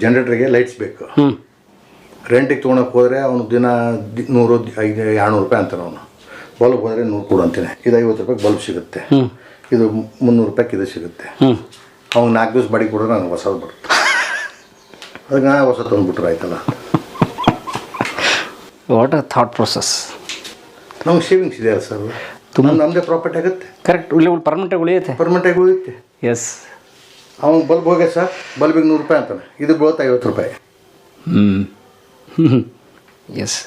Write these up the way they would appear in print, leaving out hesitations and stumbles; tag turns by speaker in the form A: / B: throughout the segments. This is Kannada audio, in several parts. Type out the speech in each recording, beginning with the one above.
A: ಜನ್ರೇಟ್ರಿಗೆ ಲೈಟ್ಸ್ ಬೇಕು. ರೆಂಟಿಗೆ ತೊಗೊಳಕ್ಕೆ ಹೋದರೆ ಅವನು ದಿನ 100-200 ರೂಪಾಯಿ ಅಂತಾನೆ ಅವನು. ಬಲ್ಬ್ ಹೋದರೆ 100 ಕೊಡು ಅಂತಾನೆ. ಇದು 50 ರೂಪಾಯಿಗೆ ಬಲ್ಬ್ ಸಿಗುತ್ತೆ, ಇದು 300 ರೂಪಾಯಿಗೆ ಇದು ಸಿಗುತ್ತೆ. ಅವ್ನು 4 ದಿವಸ ಬಾಡಿಗೆ ಕೊಡ್ರೆ ನನಗೆ ಹೊಸದು ಬರುತ್ತೆ. ಅದಕ್ಕೆ ನಾ ಹೊಸ ತಂದುಬಿಟ್ರೆ ಆಯ್ತಲ್ಲ.
B: What a thought process.
A: ನಮ್ಗೆ ಸೇವಿಂಗ್ಸ್ ಇದೆ ಸರ್, ತುಂಬ ನಮ್ಮದೇ ಪ್ರಾಫಿಟ್ ಆಗುತ್ತೆ.
B: ಕರೆಕ್ಟ್, ಪರ್ಮನೆಂಟಾಗಿ ಉಳಿಯುತ್ತೆ.
A: ಪರ್ಮನೆಂಟಾಗಿ ಉಳಿಯುತ್ತೆ.
B: ಎಸ್.
A: ಅವ್ನು ಬಲ್ಬ್ ಹೋಗ್ಯ ಸರ್, ಬಲ್ಬಿಗೆ 100 ರೂಪಾಯಿ ಅಂತಾನೆ, ಇದು ಬೀಳುತ್ತೆ 50 ರೂಪಾಯಿ.
B: ಎಸ್.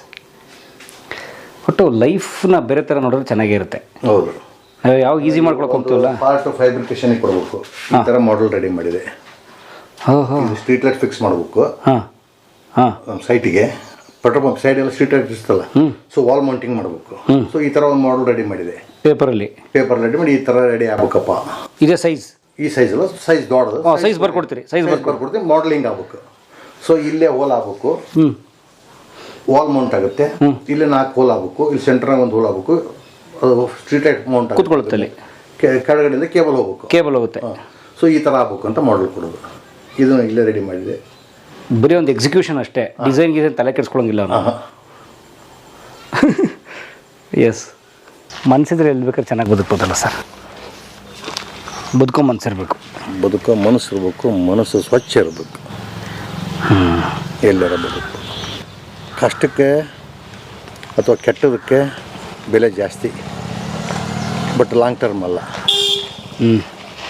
B: ಒಟ್ಟು ಲೈಫ್ನ ಬೇರೆ ಥರ ನೋಡಿದ್ರೆ ಚೆನ್ನಾಗಿರುತ್ತೆ.
A: ಹೌದು.
B: ಯಾವ ಈಸಿ ಮಾಡ್ಕೊಳಕ್ಕೆ ಹೋಗ್ತೀವಲ್ಲ.
A: ಪಾರ್ಟ್ ಫ್ಯಾಬ್ರಿಕೇಷನಿಗೆ ಕೊಡಬೇಕು. ಈ ಥರ ಮಾಡೆಲ್ ರೆಡಿ ಮಾಡಿದೆ. ಸ್ಟ್ರೀಟ್ ಲೈಟ್ ಫಿಕ್ಸ್ ಮಾಡಬೇಕು ನಮ್ಮ ಸೈಟಿಗೆ. ಪೆಟ್ರೋಲ್ ಪಂಪ್ ಸೈಡೆಲ್ಲ ಸ್ಟ್ರೀಟ್ ಲೈಟ್ ಇರ್ತಲ್ಲ, ಸೊ ವಾಲ್ ಮೌಂಟಿಂಗ್ ಮಾಡಬೇಕು. ಸೊ ಈ ಥರ ಒಂದು ಮಾಡೆಲ್ ರೆಡಿ ಮಾಡಿದೆ. ಪೇಪರ್ ರೆಡಿ ಮಾಡಿ ಈ ಥರ ರೆಡಿ ಆಗ್ಬೇಕಪ್ಪ.
B: ಇದೇ ಸೈಜ್,
A: ಈ ಸೈಜ್ ಅಲ್ಲ, ಸೈಜ್ ದೊಡ್ಡದು.
B: ಸೈಜ್ ಬರ್ಕೊಡ್ತೀರಿ? ಸೈಜ್
A: ಬರ್ಕೊಡ್ತೀವಿ. ಮಾಡೆಲಿಂಗ್ ಆಗ್ಬೇಕು. ಸೊ ಇಲ್ಲೇ ಹೋಲ್ ಆಗ್ಬೇಕು, ವಾಲ್ ಮೌಂಟ್ ಆಗುತ್ತೆ. ಇಲ್ಲಿ 4 ಹೋಲ್ ಆಗ್ಬೇಕು, ಇಲ್ಲಿ ಸೆಂಟ್ರಾಗ ಒಂದು ಹೋಲ್ ಆಗ್ಬೇಕು. ಅದು ಸ್ಟ್ರೀಟ್ ಲೈಟ್ ಮೌಂಟ್
B: ಕೂತ್ಕೊಳ್ಳುತ್ತೆ.
A: ಕೆಳಗಡೆಯಿಂದ ಕೇಬಲ್ ಹೋಗುತ್ತೆ. ಸೊ ಈ ಥರ ಆಗ್ಬೇಕು ಅಂತ ಮಾಡೆಲ್ ಕೊಡೋದು. ಇದನ್ನು ಇಲ್ಲೇ ರೆಡಿ ಮಾಡಿದೆ.
B: ಬರೀ ಒಂದು ಎಕ್ಸಿಕ್ಯೂಷನ್ ಅಷ್ಟೇ, ಡಿಸೈನ್ ತಲೆ ಕೆಡಿಸ್ಕೊಳ್ಳೋಂಗಿಲ್ಲ. ಎಸ್. ಮನಸ್ಸಿದ್ರೆ ಎಲ್ಲಿ ಬೇಕಾದ್ರೆ ಚೆನ್ನಾಗಿ ಬದುಕ್ಬೋದಲ್ಲ ಸರ್. ಬದುಕೋ ಮನಸ್ಸಿರ್ಬೇಕು.
A: ಬದುಕೋ ಮನಸ್ಸು ಇರಬೇಕು, ಮನಸ್ಸು ಸ್ವಚ್ಛ ಇರಬೇಕು. ಎಲ್ಲರ ಬದುಕು ಕಷ್ಟಕ್ಕೆ ಅಥವಾ ಕೆಟ್ಟದಕ್ಕೆ ಬೆಲೆ ಜಾಸ್ತಿ, ಬಟ್ ಲಾಂಗ್ ಟರ್ಮ್ ಅಲ್ಲ.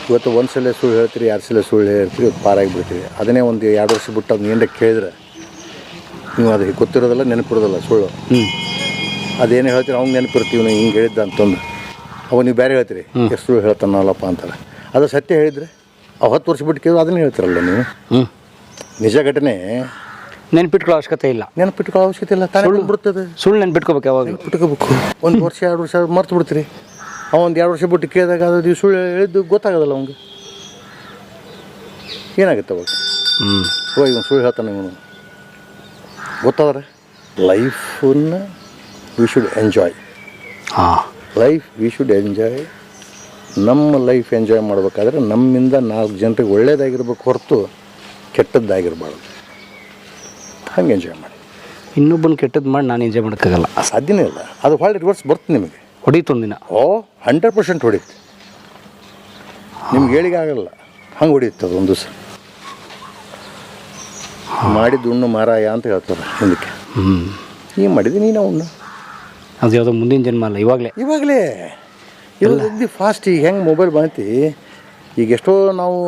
A: ಇವತ್ತು ಒಂದು ಸಲ ಸುಳ್ಳು ಹೇಳ್ತೀರಿ, 2 ಸಲ ಸುಳ್ಳು ಹೇಳ್ತೀರಿ, ಇವತ್ತು ಪಾರಾಗಿಬಿಡ್ತೀವಿ. ಅದನ್ನೇ ಒಂದು 2 ವರ್ಷ ಬಿಟ್ಟು ಅದನ್ನ ಏನ್ರ ಕೇಳಿದ್ರೆ ನೀವು ಅದು ಗೊತ್ತಿರೋದಲ್ಲ, ನೆನಪಿರೋದಲ್ಲ ಸುಳ್ಳು. ಅದೇನು ಹೇಳ್ತೀರಿ ಅವ್ನು ನೆನಪಿರ್ತೀವಿ, ನೀವು ಹಿಂಗೆ ಹೇಳಿದ್ದ ಅಂತಂದು ಅವಾಗ ನೀವು ಬೇರೆ ಹೇಳ್ತೀರಿ, ಎಷ್ಟು ಸುಳ್ಳು ಹೇಳ್ತಾನಲ್ಲಪ್ಪ ಅಂತಾರೆ. ಅದು ಸತ್ಯ ಹೇಳಿದರೆ 10 ವರ್ಷ ಬಿಟ್ಟು ಕೇಳಿದ್ರೆ ಅದನ್ನೇ ಹೇಳ್ತೀರಲ್ಲ ನೀವು. ನಿಜ ಘಟನೆ
B: ನೆನ್ಪಿಟ್ಕೊಳ್ಳೋ ಅವಶ್ಯಕತೆ ಇಲ್ಲ.
A: ತಾನೇ ಬಿಡ್ತದೆ.
B: ಸುಳ್ಳು ನೆನ್ಪಿಟ್ಕೋಬೇಕು. ಯಾವಾಗ
A: ನೆನ್ಪಿಟ್ಕೋಬೇಕು. 1 ವರ್ಷ 2 ವರ್ಷ ಮರ್ತು ಬಿಡ್ತೀರಿ. ಒಂದು 2 ವರ್ಷ ಬಿಟ್ಟು ಕೇಳಿದಾಗ ಅದು ಸುಳ್ಳು ಹೇಳಿದ್ದು ಗೊತ್ತಾಗೋದಲ್ಲ ಅವ್ನಿಗೆ. ಏನಾಗುತ್ತೆ ಅವಾಗ? ಇವನು ಸುಳ್ಳು ಹೇಳ್ತಾನೆ, ಇವನು ಗೊತ್ತಾದ್ರೆ. ಲೈಫನ್ನು we should enjoy. We should enjoy. ನಮ್ಮ ಲೈಫ್ ಎಂಜಾಯ್ ಮಾಡಬೇಕಾದ್ರೆ ನಮ್ಮಿಂದ 4 ಜನರಿಗೆ ಒಳ್ಳೇದಾಗಿರ್ಬೇಕು ಹೊರತು ಕೆಟ್ಟದ್ದಾಗಿರ್ಬಾರ್ದು. ಹಂಗೆ ಎಂಜಾಯ್ ಮಾಡಿ.
B: ಇನ್ನೊಬ್ಬನ ಕೆಟ್ಟದ್ದು ಮಾಡಿ ನಾನು ಎಂಜಾಯ್ ಮಾಡೋಕ್ಕಾಗಲ್ಲ,
A: ಸಾಧ್ಯನೇ ಇಲ್ಲ. ಅದು ಹೊಳ್ಳಿ ರಿವರ್ಸ್ ಬರುತ್ತೆ ನಿಮಗೆ.
B: ಹೊಡೀತು ಒಂದಿನ.
A: 100% ಹೊಡೀತು. ನಿಮ್ಗೆ ಹೇಳಿಗೆ ಆಗಲ್ಲ, ಹಂಗೆ ಹೊಡೀತು ಅದು ಒಂದು ದಿವಸ. ಮಾಡಿದ್ದು ಉಣ್ಣು ಮಾರಾಯ ಅಂತ ಹೇಳ್ತಾರೆ ಹಿಂದಕ್ಕೆ. ಏನು ಮಾಡಿದ್ದೀನಿ ನೀನು ಉಣ್ಣು.
B: ಅದು ಯಾವುದೋ ಮುಂದಿನ ಜನ್ಮ ಅಲ್ಲ,
A: ಇವಾಗಲೇ ಇವಾಗ ಫಾಸ್ಟ್. ಈಗ ಹೆಂಗೆ ಮೊಬೈಲ್ ಬಂತು, ಈಗ ಎಷ್ಟೋ ನಾವು